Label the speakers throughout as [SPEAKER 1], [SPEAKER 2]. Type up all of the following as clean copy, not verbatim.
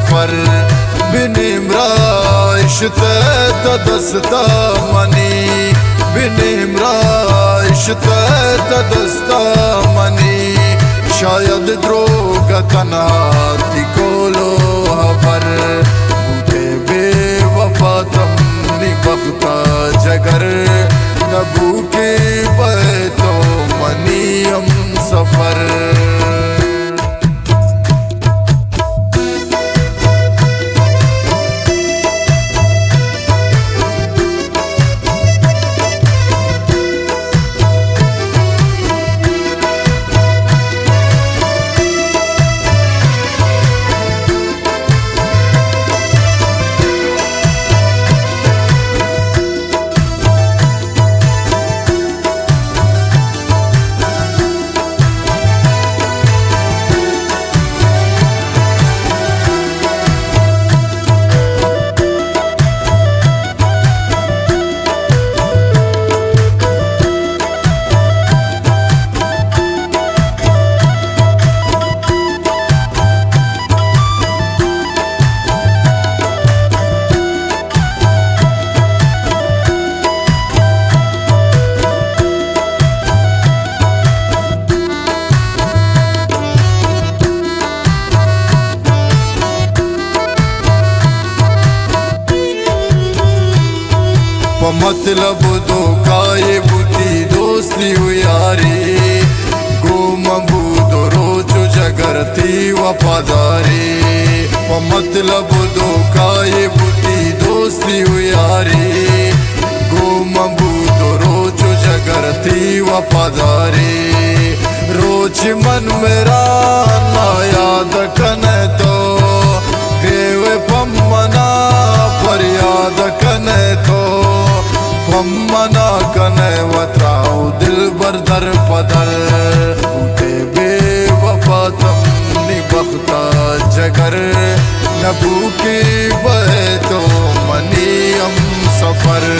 [SPEAKER 1] सफर बिनिम्रा इश्ते दस्ता मनी बिनिम्रा इश्ते दस्ता मनी शायद द्रोग तना तिकोलो हबर बूटे बेवफा तम निभता जगर नबू के बैतो मनीयम सफर मतलब दो काय बुती दोस्ती यारी गुम बूदो रोज जगरती वफादारी मतलब दो काय बुती दोस्ती यारी गुम बूदो रोज जगरती वफादारी रोज मन मेरा ना याद कने तो देवे पम्मना फरियाद कने तो मना कने वत्राओ दिल बर दर पदर उठे बेवफा तम निभता जगर नबू की बहे तो मनीयम सफर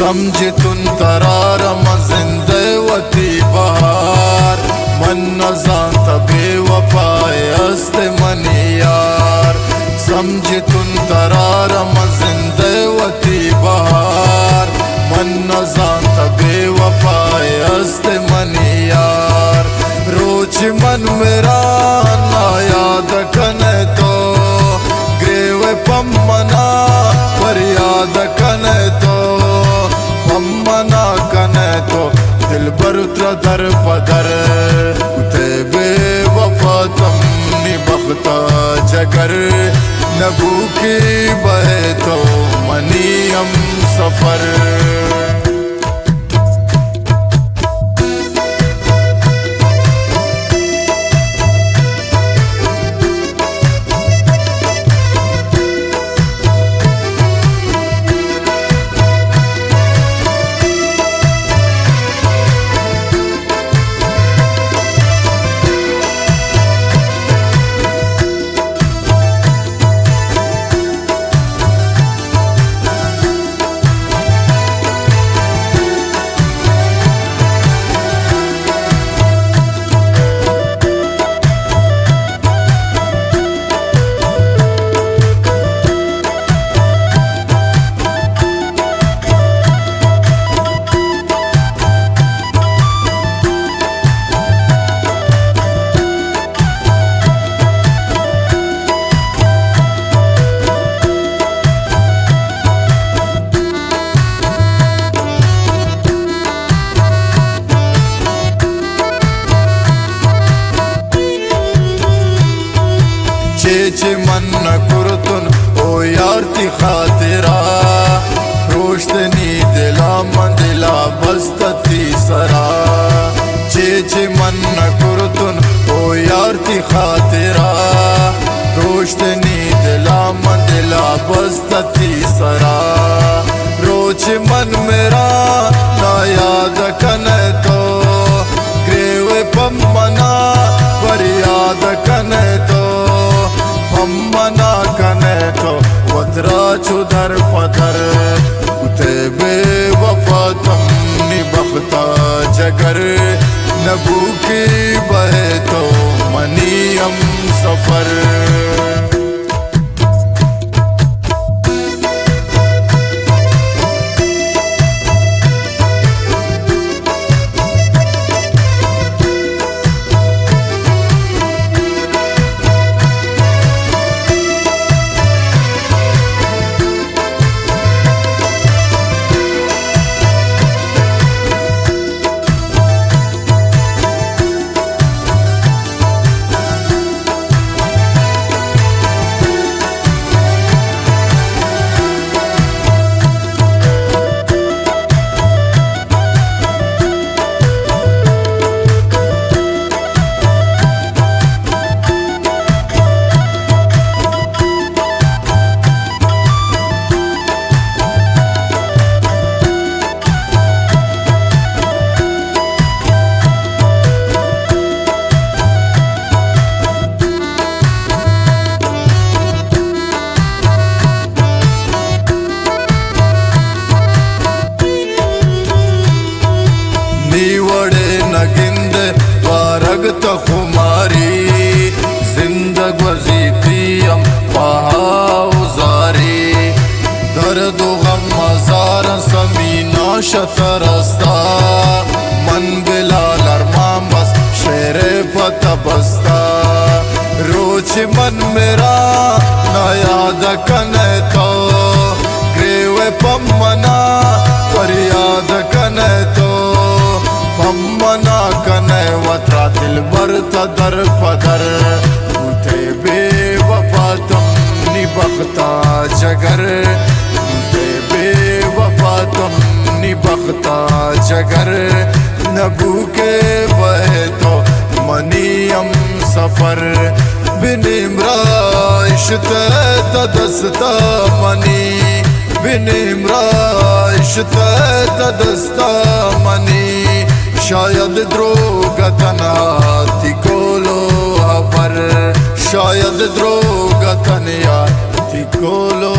[SPEAKER 1] समझ तुन तरार मजिंदे वती बहार मन नजान बेवफाए अस्ते मनी यार समझ तुन तरार मजिंदे वती बहार मन नजान बेवफाए अस्ते मनी यार रोज मन मेरा ना याद कने तो ग्रेवे पम्मना फरियाद कने तो मना कने तो दिल बर दर पदर उते बेवफा तम निभता जगर नबू की बहे तो मनीयम सफर जगर न भूखी बहे तो मनीयम सफर।
[SPEAKER 2] निवड़े नगिंद वारगत खुमारी जिंदग वजीतियम पहाउजारी दर्द गम मजार समीना शतरस्ता मन बिलाल अरमान बस शेर पतबस्ता रोच मन मेरा न याद कने तो ग्रेवे पम्मना फरियाद कने तो पम्मना कने वत्रा दिल बरता दर पदर उठे बेवफा तुम निबख्ता जगर उठे बेवफा तुम निबख्ता जगर न भूखे बहे तो मनीयम सफर बिनिम्रा इश्त दस्ता मनी बिनिम्रा इश्त दस्ता मनी शायद द्रोग तन्हा तिकोलो हबर शायद द्रोग तन्हा तिकोलो